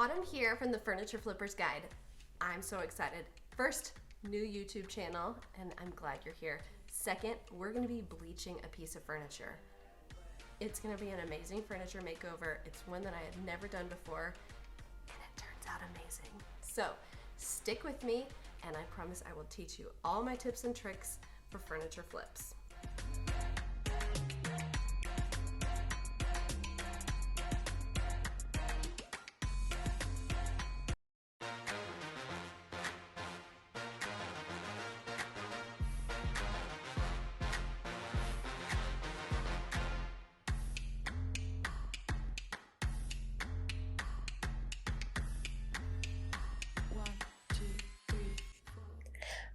Autumn here from the Furniture Flippers Guide. I'm so excited. First, new YouTube channel, and I'm glad you're here. Second, we're gonna be bleaching a piece of furniture. It's gonna be an amazing furniture makeover. It's one that I have never done before, and it turns out amazing. So stick with me, and I promise I will teach you all my tips and tricks for furniture flips.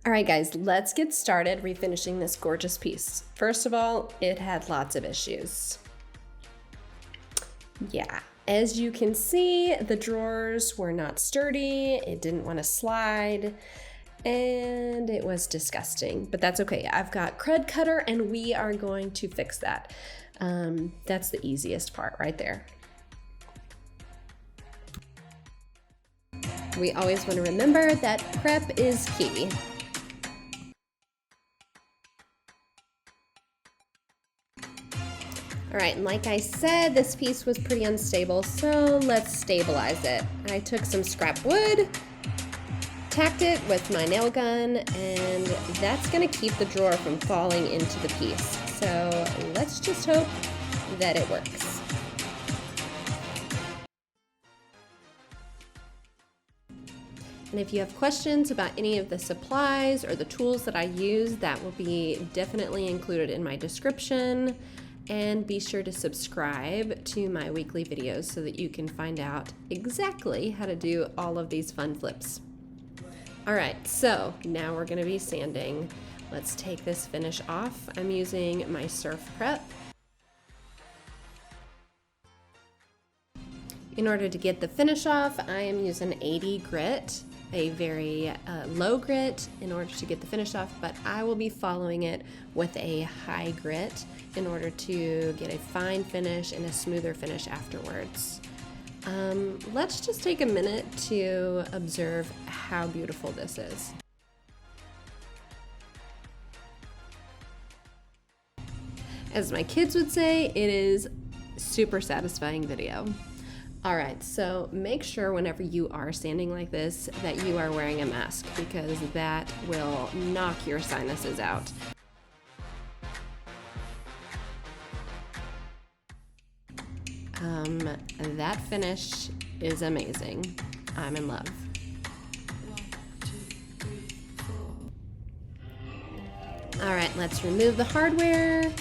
All right, guys, let's get started refinishing this gorgeous piece. First of all, it had lots of issues. Yeah, as you can see, the drawers were not sturdy, it didn't want to slide, and it was disgusting, but that's okay. I've got Crud Cutter and we are going to fix that. That's the easiest part right there. We always want to remember that prep is key. All right, and like I said, this piece was pretty unstable, so let's stabilize it. I took some scrap wood, tacked it with my nail gun, and that's gonna keep the drawer from falling into the piece. So let's just hope that it works. And if you have questions about any of the supplies or the tools that I use, that will be definitely included in my description. And be sure to subscribe to my weekly videos so that you can find out exactly how to do all of these fun flips. All right, so now we're gonna be sanding. Let's take this finish off. I'm using my Surf Prep. In order to get the finish off, I am using 80 grit, a very low grit in order to get the finish off, but I will be following it with a high grit in order to get a fine finish and a smoother finish afterwards. Let's just take a minute to observe how beautiful this is. As my kids would say, it is super satisfying video. All right, so make sure whenever you are sanding like this that you are wearing a mask because that will knock your sinuses out. That finish is amazing. I'm in love. All right, let's remove the hardware.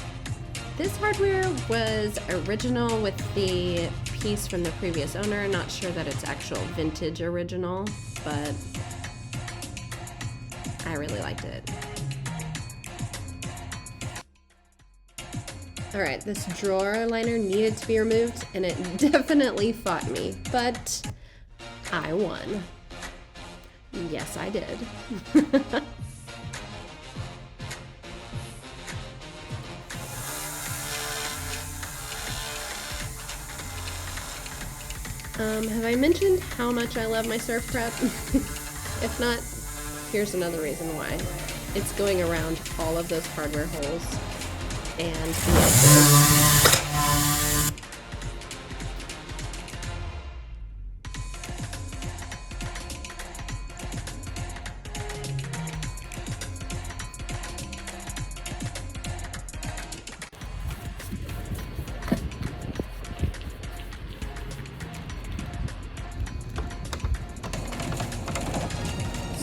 This hardware was original with the piece from the previous owner. Not sure that it's actual vintage original, but I really liked it. All right, this drawer liner needed to be removed and it definitely fought me, but I won. Yes, I did. Have I mentioned how much I love my Surf Prep? If not, here's another reason why. It's going around all of those hardware holes and the edges.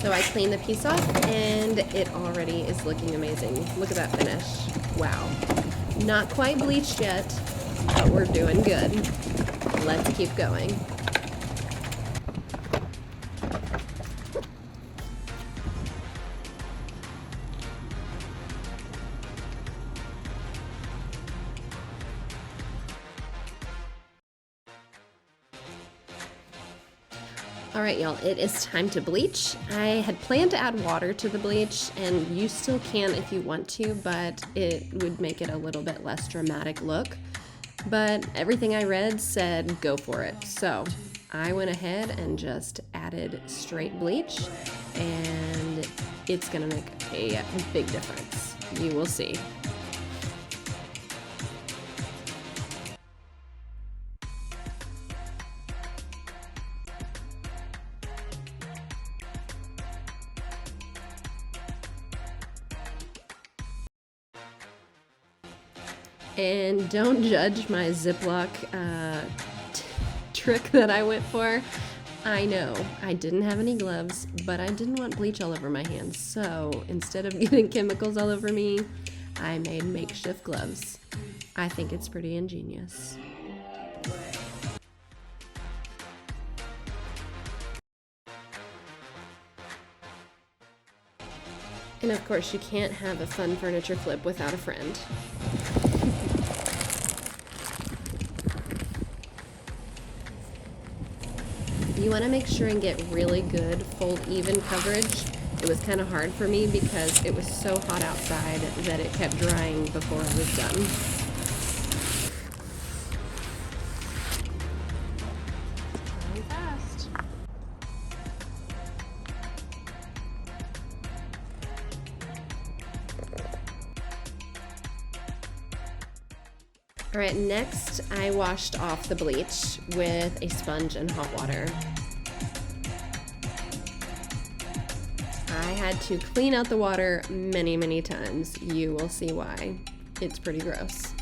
So I cleaned the piece off and it already is looking amazing. Look at that finish. Wow. Not quite bleached yet, but we're doing good. Let's keep going. All right, y'all, it is time to bleach. I had planned to add water to the bleach, and you still can if you want to, but it would make it a little bit less dramatic look. But everything I read said go for it, so I went ahead and just added straight bleach, and it's gonna make a big difference. You will see. And don't judge my Ziploc trick that I went for. I know I didn't have any gloves, but I didn't want bleach all over my hands. So instead of getting chemicals all over me, I made makeshift gloves. I think it's pretty ingenious. And of course, you can't have a fun furniture flip without a friend. You want to make sure and get really good fold even coverage. It was kind of hard for me because it was so hot outside that it kept drying before it was done. Really fast. All right, next I washed off the bleach with a sponge and hot water. I had to clean out the water many, many times. You will see why. It's pretty gross.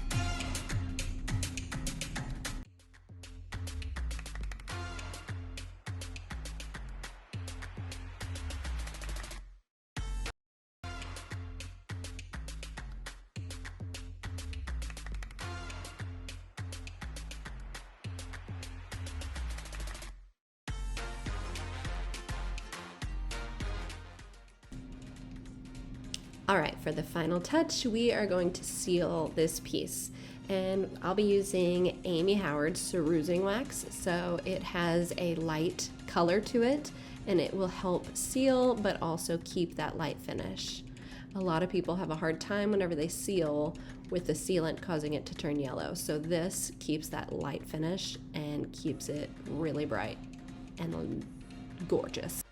All right, for the final touch, we are going to seal this piece. And I'll be using Amy Howard's cerusing wax, so it has a light color to it, and it will help seal, but also keep that light finish. A lot of people have a hard time whenever they seal with the sealant causing it to turn yellow. So this keeps that light finish and keeps it really bright and gorgeous.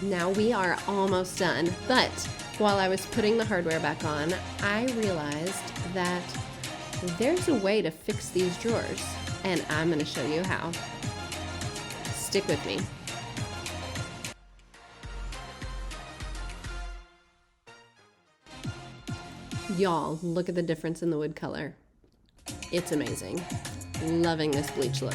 Now we are almost done, but while I was putting the hardware back on, I realized that there's a way to fix these drawers, and I'm going to show you how. Stick with me. Y'all, look at the difference in the wood color. It's amazing. Loving this bleach look.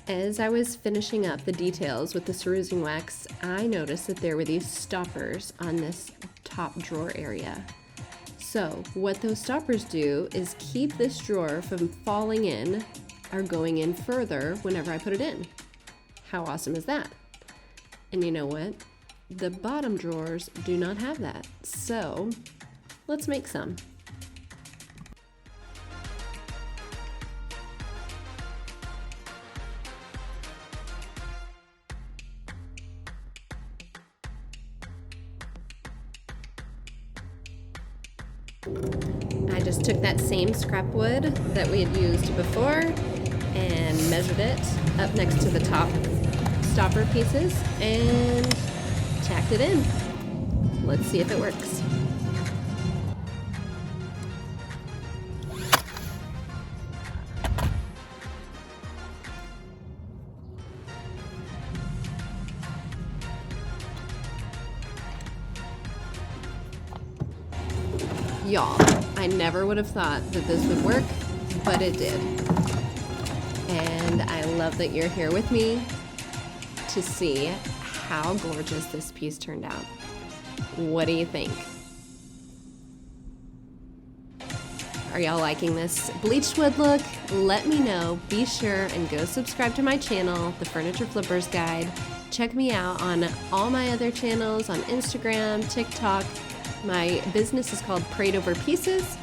As I was finishing up the details with the cerusing wax, I noticed that there were these stoppers on this top drawer area. So what those stoppers do is keep this drawer from falling in or going in further whenever I put it in. How awesome is that? And you know what? The bottom drawers do not have that. So let's make some. I just took that same scrap wood that we had used before and measured it up next to the top stopper pieces and tacked it in. Let's see if it works. Y'all, I never would have thought that this would work, but it did. And I love that you're here with me to see how gorgeous this piece turned out. What do you think? Are y'all liking this bleached wood look? Let me know. Be sure and go subscribe to my channel, The Furniture Flippers Guide. Check me out on all my other channels on Instagram, TikTok. My business is called Prayed Over Pieces.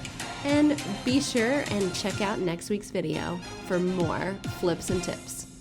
And be sure and check out next week's video for more flips and tips.